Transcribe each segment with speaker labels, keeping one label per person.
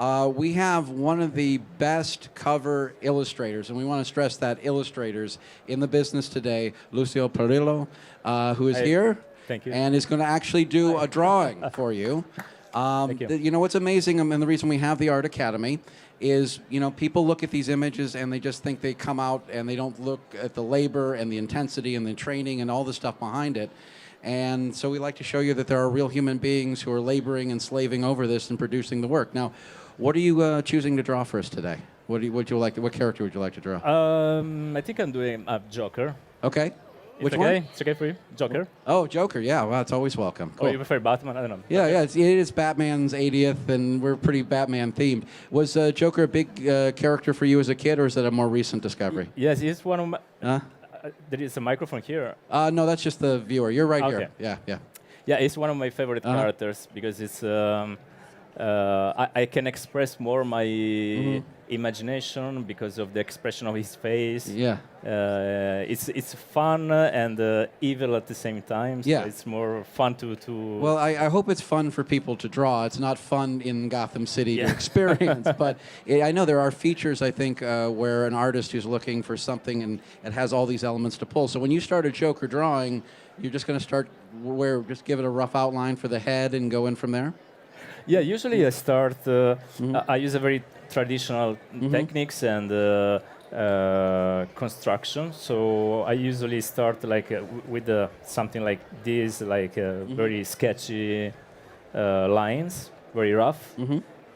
Speaker 1: We have one of the best cover illustrators, and we want to stress that illustrators in the business today, Lucio Parrillo, who is here.
Speaker 2: Thank you.
Speaker 1: And is going to actually do a drawing for you.
Speaker 2: Thank you.
Speaker 1: You know, what's amazing, and the reason we have the Art Academy is, you know, people look at these images and they just think they come out and they don't look at the labor and the intensity and the training and all the stuff behind it. And so we like to show you that there are real human beings who are laboring and slaving over this and producing the work. Now, what are you choosing to draw for us today? What character would you like to draw?
Speaker 2: I think I'm doing a Joker.
Speaker 1: Okay. Which
Speaker 2: okay?
Speaker 1: one?
Speaker 2: It's okay for you? Joker?
Speaker 1: Oh, Joker, yeah. Well, it's always welcome. Cool.
Speaker 2: Or you prefer Batman? I don't know.
Speaker 1: Yeah, yeah. It is Batman's 80th, and we're pretty Batman-themed. Was Joker a big character for you as a kid, or is that a more recent discovery?
Speaker 2: Yes, it's one of my... there is a microphone here.
Speaker 1: No, that's just the viewer. You're right
Speaker 2: Okay.
Speaker 1: here. Yeah, yeah.
Speaker 2: Yeah, it's one of my favorite characters because it's... I can express more my imagination because of the expression of his face.
Speaker 1: Yeah.
Speaker 2: It's fun and evil at the same time. So
Speaker 1: Yeah.
Speaker 2: it's more fun to.
Speaker 1: Well, I hope it's fun for people to draw. It's not fun in Gotham City to
Speaker 2: Yeah.
Speaker 1: experience, but I know there are features, I think, where an artist who's looking for something and it has all these elements to pull. So when you start a Joker drawing, you're just going to start just give it a rough outline for the head and go in from there?
Speaker 2: Yeah, usually I start. I use a very traditional techniques and construction. So I usually start like with something like this, like very sketchy lines, very rough,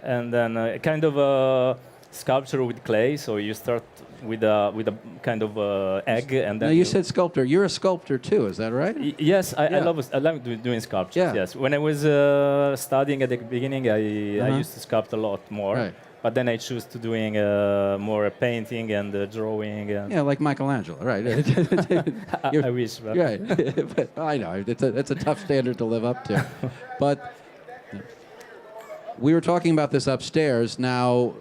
Speaker 2: and then kind of a sculpture with clay. So you start with a kind of egg, and then
Speaker 1: now you said sculptor. You're a sculptor too, is that right?
Speaker 2: Yes, I love doing sculptures.
Speaker 1: Yeah.
Speaker 2: Yes, when I was studying at the beginning, I used to sculpt a lot more.
Speaker 1: Right.
Speaker 2: But then I choose to doing more painting and drawing. And
Speaker 1: Yeah, like Michelangelo, right?
Speaker 2: I wish. But
Speaker 1: Right. But I know it's a tough standard to live up to. But we were talking about this upstairs. Now,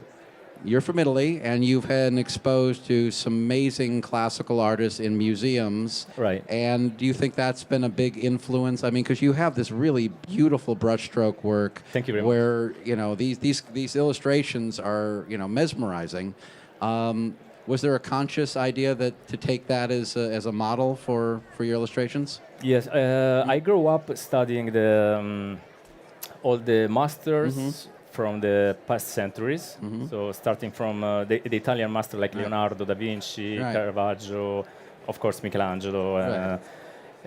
Speaker 1: you're from Italy, and you've been exposed to some amazing classical artists in museums.
Speaker 2: Right.
Speaker 1: And do you think that's been a big influence? I mean, because you have this really beautiful brushstroke work.
Speaker 2: Thank you very much.
Speaker 1: Where, you know, these illustrations are, you know, mesmerizing. Was there a conscious idea that to take that as a model for your illustrations?
Speaker 2: Yes, I grew up studying all the masters from the past centuries. So starting from the Italian master like Leonardo da Vinci, Caravaggio, of course Michelangelo,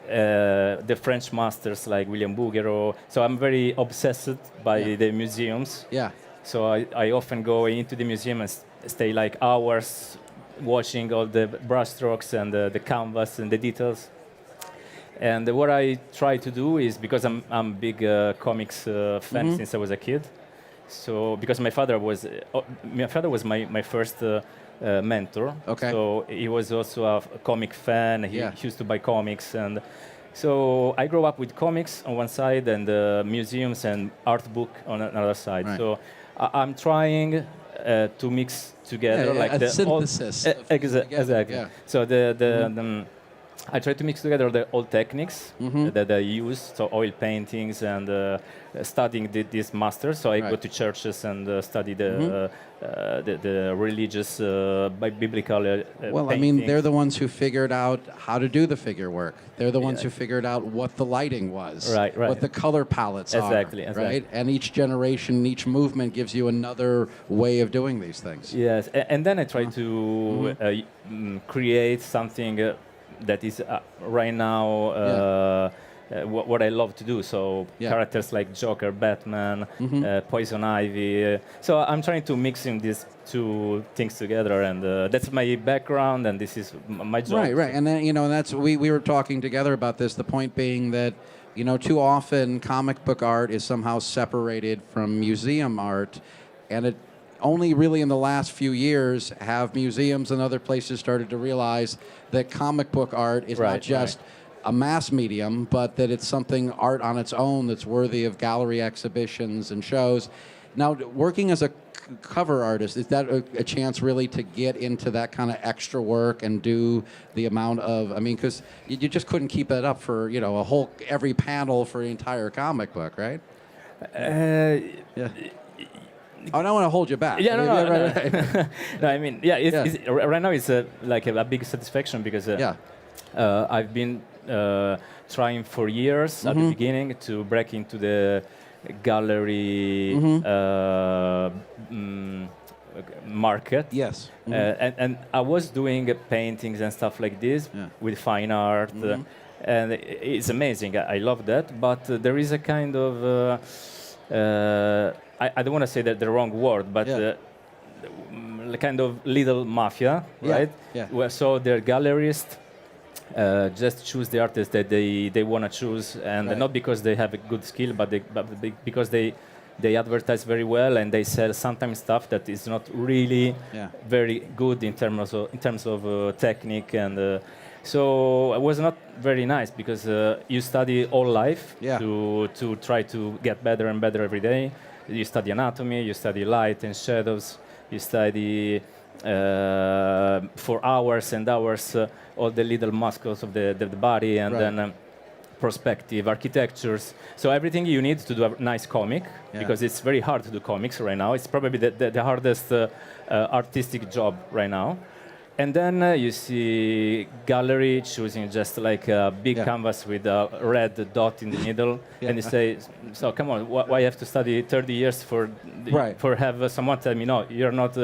Speaker 2: the French masters like William Bouguereau. So I'm very obsessed by the museums.
Speaker 1: Yeah.
Speaker 2: So I often go into the museum and stay like hours watching all the brushstrokes and the canvas and the details. And what I try to do is, because I'm a big comics fan since I was a kid. So because my father was my first mentor.
Speaker 1: Okay.
Speaker 2: So he was also a comic fan. He used to buy comics, and so I grew up with comics on one side and museums and art book on another side.
Speaker 1: Right.
Speaker 2: So I'm trying to mix together like
Speaker 1: a
Speaker 2: the
Speaker 1: synthesis.
Speaker 2: Exactly.
Speaker 1: Yeah.
Speaker 2: So I try to mix together the old techniques that I use, so oil paintings and studying these masters. So I go to churches and study the religious, biblical
Speaker 1: well, I mean, they're the ones who figured out how to do the figure work. They're the ones who figured out what the lighting was,
Speaker 2: right.
Speaker 1: what the color palettes are, right? And each generation, each movement gives you another way of doing these things.
Speaker 2: Yes, and then I try to create something that is right now what I love to do. So characters like Joker, Batman, Poison Ivy. So I'm trying to mix in these two things together, and that's my background, and this is my job.
Speaker 1: Right. And then, you know, that's we were talking together about this. The point being that, you know, too often comic book art is somehow separated from museum art, and it only really in the last few years have museums and other places started to realize that comic book art is not just a mass medium, but that it's something art on its own that's worthy of gallery exhibitions and shows. Now, working as a cover artist, is that a chance really to get into that kind of extra work and do the amount of, I mean, because you just couldn't keep that up for, you know, every panel for an entire comic book, right? I don't want to hold you back.
Speaker 2: Yeah, no, no,
Speaker 1: right,
Speaker 2: no.
Speaker 1: right.
Speaker 2: No, I mean, yeah,
Speaker 1: Yeah.
Speaker 2: right now it's like a big satisfaction because
Speaker 1: Yeah.
Speaker 2: I've been trying for years at the beginning to break into the gallery market.
Speaker 1: Yes.
Speaker 2: And I was doing paintings and stuff like this
Speaker 1: Yeah.
Speaker 2: with fine art, and it's amazing. I love that, but there is a kind of I don't want to say that the wrong word, but
Speaker 1: Yeah.
Speaker 2: kind of little mafia,
Speaker 1: Yeah,
Speaker 2: right?
Speaker 1: yeah.
Speaker 2: So the gallerists just choose the artists that they want to choose, and
Speaker 1: Right.
Speaker 2: not because they have a good skill, but because they advertise very well and they sell sometimes stuff that is not really
Speaker 1: Yeah.
Speaker 2: very good in terms of technique, and so it was not very nice because you study all life
Speaker 1: Yeah.
Speaker 2: to try to get better and better every day. You study anatomy, you study light and shadows, you study for hours and hours all the little muscles of the body, and
Speaker 1: Right.
Speaker 2: then perspective, architectures. So everything you need to do a nice comic,
Speaker 1: Yeah.
Speaker 2: because it's very hard to do comics right now. It's probably the hardest artistic job right now. And then you see gallery choosing just like a big
Speaker 1: Yeah.
Speaker 2: canvas with a red dot in the middle,
Speaker 1: Yeah.
Speaker 2: and you say, "So come on, why you have to study 30 years
Speaker 1: Right.
Speaker 2: for have someone tell me no, you're not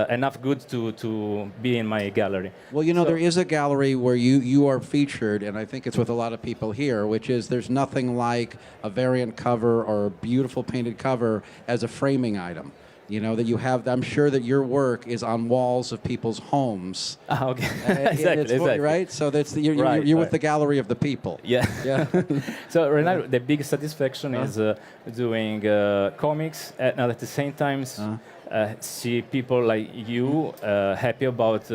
Speaker 2: enough good to be in my gallery."
Speaker 1: Well, you know,
Speaker 2: So-
Speaker 1: there is a gallery where you are featured, and I think it's with a lot of people here, which is there's nothing like a variant cover or a beautiful painted cover as a framing item. You know, that you have, I'm sure that your work is on walls of people's homes.
Speaker 2: Ah, okay.
Speaker 1: And it's,
Speaker 2: exactly.
Speaker 1: right? So that's you're
Speaker 2: Right,
Speaker 1: with
Speaker 2: right.
Speaker 1: the gallery of the people.
Speaker 2: Yeah.
Speaker 1: Yeah.
Speaker 2: So right now, the big satisfaction is doing comics, and at the same time, see people like you happy about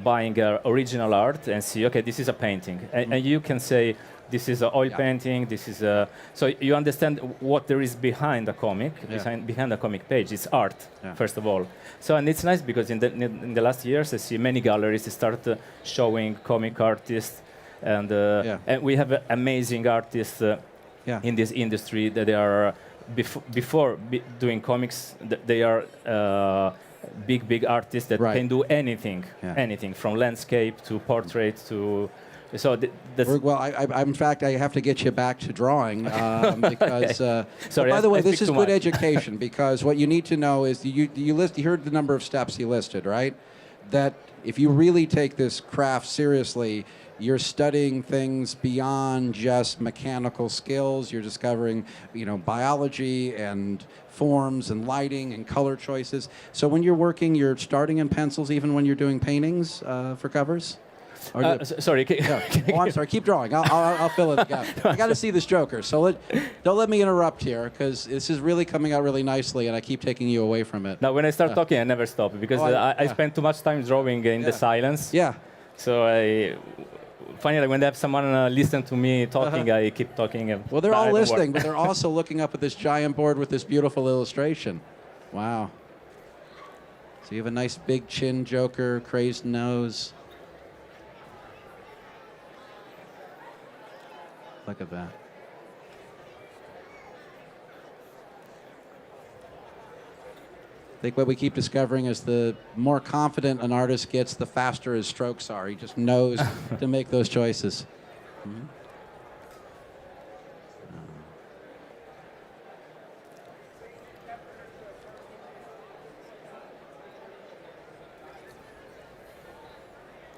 Speaker 2: buying original art and see, okay, this is a painting, and you can say, this is an oil painting. This is a, so you understand what there is behind a comic, behind a comic page. It's art, first of all. So, and it's nice because in the last years, I see many galleries start showing comic artists, and and we have amazing artists in this industry that they are before doing comics. They are big artists that can do anything, anything from landscape to portrait to. So that's
Speaker 1: well, in fact, I have to get you back to drawing because.
Speaker 2: Sorry,
Speaker 1: by the way,
Speaker 2: I
Speaker 1: this
Speaker 2: speak
Speaker 1: is
Speaker 2: too
Speaker 1: good
Speaker 2: much.
Speaker 1: education because what you need to know is you heard the number of steps you listed, right? That if you really take this craft seriously, you're studying things beyond just mechanical skills. You're discovering, biology and forms and lighting and color choices. So when you're working, you're starting in pencils even when you're doing paintings for covers.
Speaker 2: Sorry.
Speaker 1: Oh, I'm sorry. Keep drawing. I'll fill in the gap. I got to see this Joker. So don't let me interrupt here because this is really coming out really nicely, and I keep taking you away from it.
Speaker 2: Now, when I start talking, I never stop because I spend too much time drawing in the silence.
Speaker 1: Yeah.
Speaker 2: So finally, when they have someone listen to me talking, I keep talking.
Speaker 1: Well, they're all listening, but they're also looking up at this giant board with this beautiful illustration. Wow. So you have a nice big chin Joker, crazed nose. Look at that. I think what we keep discovering is the more confident an artist gets, the faster his strokes are. He just knows to make those choices. Mm-hmm.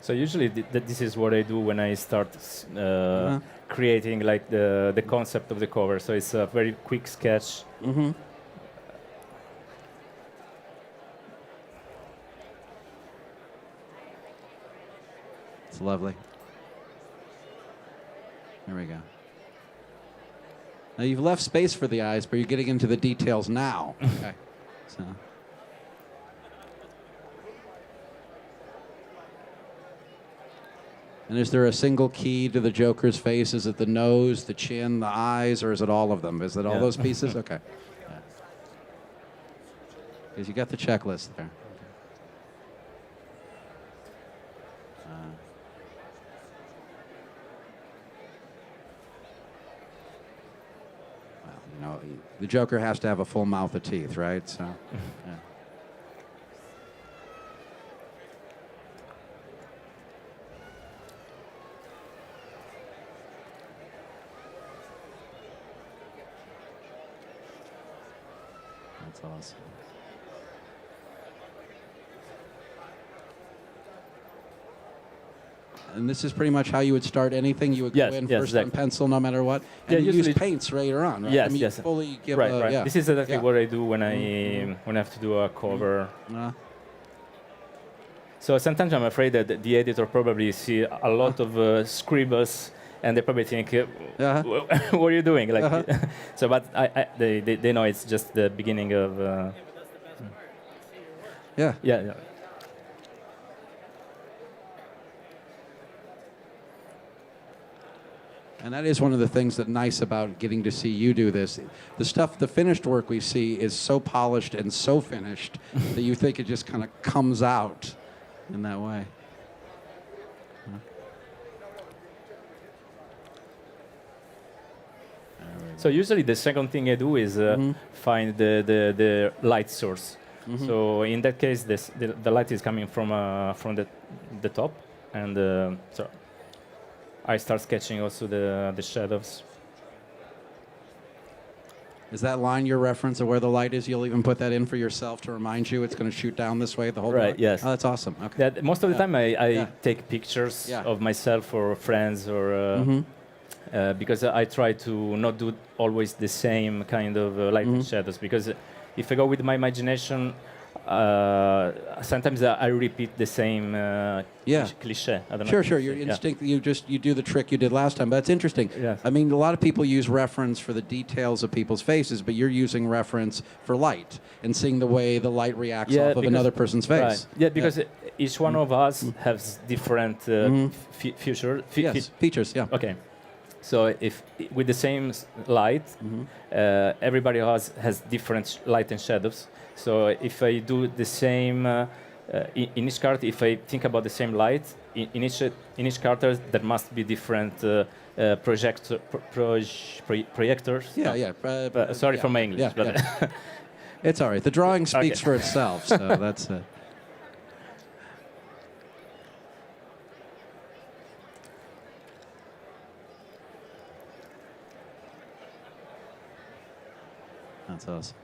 Speaker 2: So usually this is what I do when I start creating like the concept of the cover. So it's a very quick sketch.
Speaker 1: Mm-hmm. It's lovely. There we go. Now you've left space for the eyes, but you're getting into the details now. Okay. So. And is there a single key to the Joker's face? Is it the nose, the chin, the eyes, or is it all of them? Is it all those pieces? Okay. Because you got the checklist there. the Joker has to have a full mouth of teeth, right? So, yeah. That's awesome. And this is pretty much how you would start anything. You would
Speaker 2: Yes,
Speaker 1: go in
Speaker 2: yes,
Speaker 1: first
Speaker 2: exactly.
Speaker 1: on pencil, no matter what,
Speaker 2: Yeah,
Speaker 1: and you use
Speaker 2: usually-
Speaker 1: paints later on, right?
Speaker 2: Yes,
Speaker 1: I mean,
Speaker 2: yes.
Speaker 1: You fully give
Speaker 2: Right,
Speaker 1: a,
Speaker 2: right.
Speaker 1: Yeah.
Speaker 2: This is exactly
Speaker 1: Yeah.
Speaker 2: what I do when I have to do a cover. So sometimes I'm afraid that the editor probably see a lot of scribbles, and they probably think, "What are you doing?" Like, so, but they know it's just the beginning of.
Speaker 1: Yeah.
Speaker 2: Yeah.
Speaker 1: And that is one of the things that's nice about getting to see you do this. The stuff, the finished work we see is so polished and so finished that you think it just kind of comes out in that way.
Speaker 2: So usually the second thing I do is find the light source. So in that case, the light is coming from the top, and so I start sketching also the shadows.
Speaker 1: Is that line your reference of where the light is? You'll even put that in for yourself to remind you it's going to shoot down this way the whole
Speaker 2: Right,
Speaker 1: time?
Speaker 2: yes.
Speaker 1: Oh, that's awesome. Okay.
Speaker 2: Yeah, most of the time I
Speaker 1: Yeah.
Speaker 2: take pictures
Speaker 1: Yeah.
Speaker 2: of myself or friends or because I try to not do always the same kind of light and shadows, because if I go with my imagination, sometimes I repeat the same cliche. I don't know.
Speaker 1: Sure. Your instinct, you do the trick you did last time. But that's interesting.
Speaker 2: Yes.
Speaker 1: I mean, a lot of people use reference for the details of people's faces, but you're using reference for light and seeing the way the light reacts off of another person's face.
Speaker 2: Right. Yeah, because each one of us has different
Speaker 1: features. Yeah.
Speaker 2: Okay. So if with the same light, everybody has different light and shadows. So if I do the same in each card, if I think about the same light in each character, there must be different projectors.
Speaker 1: Yeah.
Speaker 2: Sorry for my English.
Speaker 1: Yeah,
Speaker 2: but
Speaker 1: it's all right. The drawing speaks for itself, so that's. That's awesome.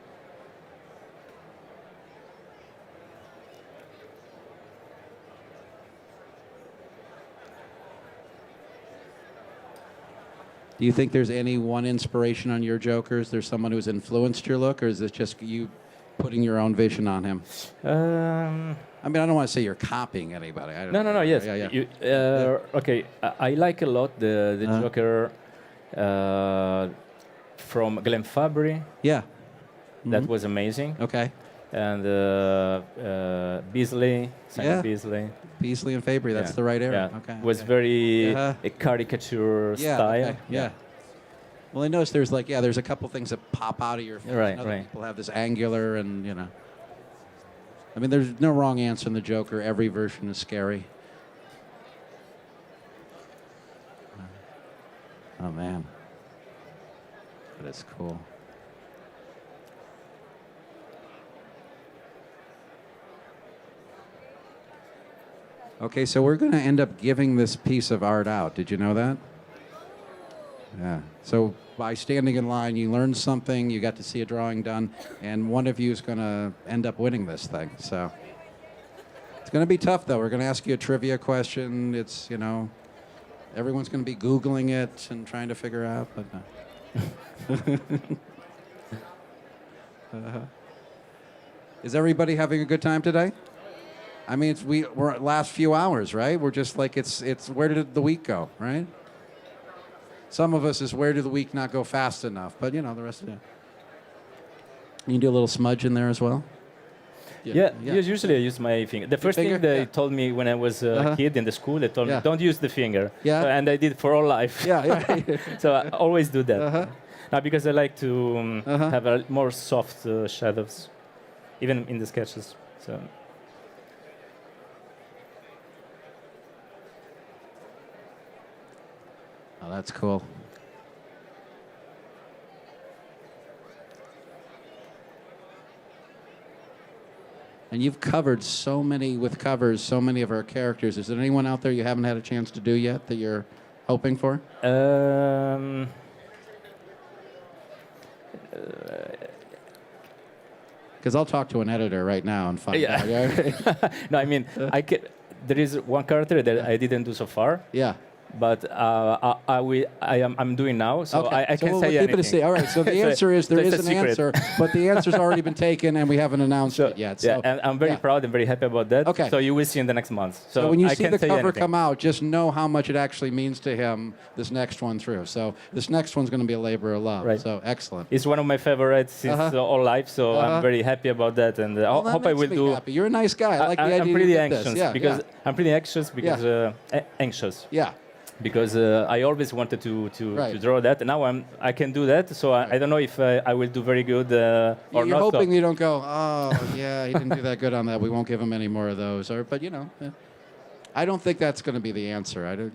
Speaker 1: Do you think there's any one inspiration on your Jokers? There's someone who's influenced your look, or is it just you putting your own vision on him? I mean, I don't want to say you're copying anybody. I don't know.
Speaker 2: No. Yes.
Speaker 1: Yeah.
Speaker 2: Okay. I like a lot the Joker from Glenn Fabry.
Speaker 1: Yeah.
Speaker 2: That was amazing.
Speaker 1: Okay.
Speaker 2: And Beasley, Simon Beasley.
Speaker 1: Beasley and Fabry, that's the right area.
Speaker 2: Yeah.
Speaker 1: Okay.
Speaker 2: Was very a caricature style.
Speaker 1: Okay. Yeah. Well, I noticed there's a couple things that pop out of your face.
Speaker 2: Right.
Speaker 1: People have this angular and, I mean, there's no wrong answer in the Joker. Every version is scary. Oh, man. That is cool. Okay, so we're going to end up giving this piece of art out. Did you know that? Yeah. So by standing in line, you learned something, you got to see a drawing done, and one of you is going to end up winning this thing. So it's going to be tough, though. We're going to ask you a trivia question. It's, everyone's going to be Googling it and trying to figure out. But Is everybody having a good time today? I mean, we're at last few hours, right? We're just like, it's where did the week go, right? Some of us is where did the week not go fast enough, but the rest of it. You can do a little smudge in there as well?
Speaker 2: Yeah. Usually I use my finger. The first thing they told me when I was a kid in the school, they told me, don't use the finger.
Speaker 1: Yeah.
Speaker 2: And I did for all life.
Speaker 1: Yeah.
Speaker 2: So I always do that. Now, because I like to have a more soft shadows, even in the sketches. So.
Speaker 1: Oh, that's cool. And you've covered so many of our characters. Is there anyone out there you haven't had a chance to do yet that you're hoping for? Because I'll talk to an editor right now and find out. Yeah.
Speaker 2: No, I mean, there is one character that I didn't do so far.
Speaker 1: Yeah.
Speaker 2: But I'm doing now, so
Speaker 1: Okay.
Speaker 2: I can
Speaker 1: we'll
Speaker 2: say
Speaker 1: keep
Speaker 2: anything.
Speaker 1: it a secret. All right. So the answer is there
Speaker 2: it's
Speaker 1: is
Speaker 2: a
Speaker 1: an
Speaker 2: secret.
Speaker 1: answer, but the answer's already been taken, and we haven't announced it yet. So,
Speaker 2: yeah, and I'm very proud and very happy about that.
Speaker 1: Okay.
Speaker 2: So you will see in the next month.
Speaker 1: So when you
Speaker 2: I
Speaker 1: see
Speaker 2: can't
Speaker 1: the
Speaker 2: say
Speaker 1: cover
Speaker 2: anything.
Speaker 1: come out, just know how much it actually means to him. This next one through. So this next one's going to be a labor of love.
Speaker 2: Right.
Speaker 1: So excellent.
Speaker 2: It's one of my favorites since all life, so I'm very happy about that, and I hope I will
Speaker 1: makes me
Speaker 2: do.
Speaker 1: happy. You're a nice guy. I like the idea.
Speaker 2: I'm pretty
Speaker 1: you did
Speaker 2: anxious
Speaker 1: this. Yeah,
Speaker 2: because
Speaker 1: yeah.
Speaker 2: I'm pretty anxious because anxious.
Speaker 1: Yeah.
Speaker 2: Because I always wanted to
Speaker 1: Right.
Speaker 2: draw that, and now I can do that. So I don't know if I will do very good or
Speaker 1: You're
Speaker 2: not.
Speaker 1: hoping you don't go, oh, yeah, he didn't do that good on that. We won't give him any more of those. But, I don't think that's going to be the answer.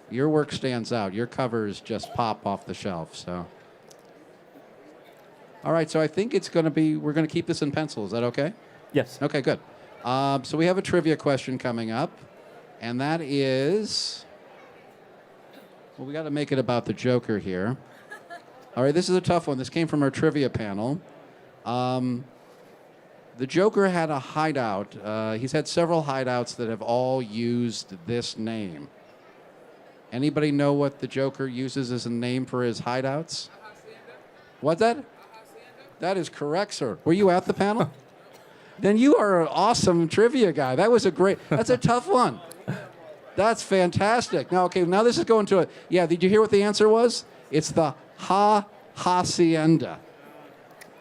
Speaker 1: Your work stands out. Your covers just pop off the shelf. So, all right. So I think we're going to keep this in pencil. Is that okay?
Speaker 2: Yes.
Speaker 1: Okay, good. So we have a trivia question coming up, and that is... Well, we got to make it about the Joker here. All right, this is a tough one. This came from our trivia panel. The Joker had a hideout. He's had several hideouts that have all used this name. Anybody know what the Joker uses as a name for his hideouts? What's that? That is correct, sir. Were you at the panel? Then you are an awesome trivia guy. That's a tough one. That's fantastic. Now this is going to a... Yeah, did you hear what the answer was? It's the Hacienda.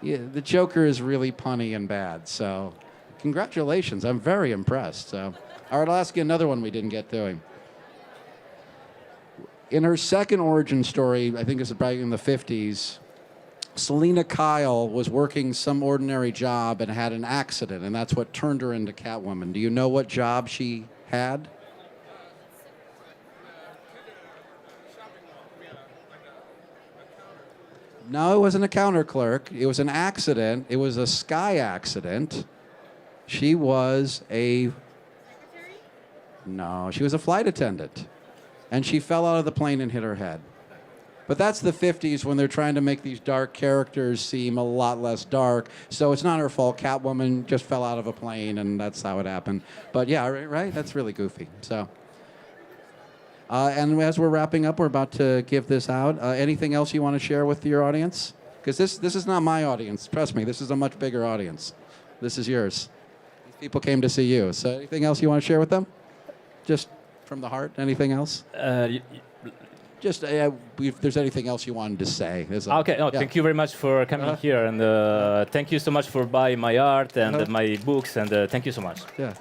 Speaker 1: Yeah, the Joker is really punny and bad, so congratulations. I'm very impressed. So, all right, I'll ask you another one we didn't get doing. In her second origin story, I think it's probably in the 50s, Selena Kyle was working some ordinary job and had an accident, and that's what turned her into Catwoman. Do you know what job she had? No, it wasn't a counter clerk. It was an accident. It was a sky accident. She was a... Secretary? No, she was a flight attendant. And she fell out of the plane and hit her head. But that's the 50s when they're trying to make these dark characters seem a lot less dark. So it's not her fault. Catwoman just fell out of a plane, and that's how it happened. But yeah, right? That's really goofy. So... and as we're wrapping up, we're about to give this out. Anything else you want to share with your audience? Because this is not my audience. Trust me, this is a much bigger audience. This is yours. These people came to see you. So anything else you want to share with them? Just from the heart? Anything else? Just if there's anything else you wanted to say.
Speaker 2: Okay. No, Thank you very much for coming here. And thank you so much for buying my art and my books. And thank you so much.
Speaker 1: Yeah.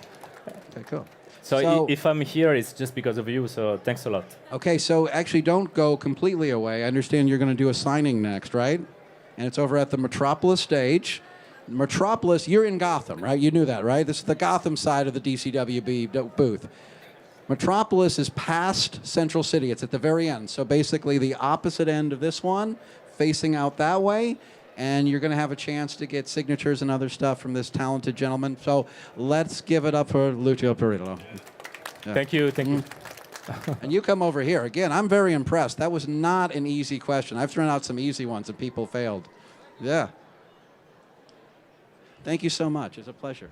Speaker 1: Okay, cool.
Speaker 2: So if I'm here, it's just because of you, so thanks a lot.
Speaker 1: Okay, so actually don't go completely away. I understand you're going to do a signing next, right? And it's over at the Metropolis stage. Metropolis, you're in Gotham, right? You knew that, right? This is the Gotham side of the DCWB booth. Metropolis is past Central City. It's at the very end. So basically the opposite end of this one, facing out that way. And you're going to have a chance to get signatures and other stuff from this talented gentleman. So let's give it up for Lucio Parrillo. Yeah.
Speaker 2: Thank you. Thank you.
Speaker 1: And you come over here. Again, I'm very impressed. That was not an easy question. I've thrown out some easy ones and people failed. Yeah. Thank you so much. It's a pleasure.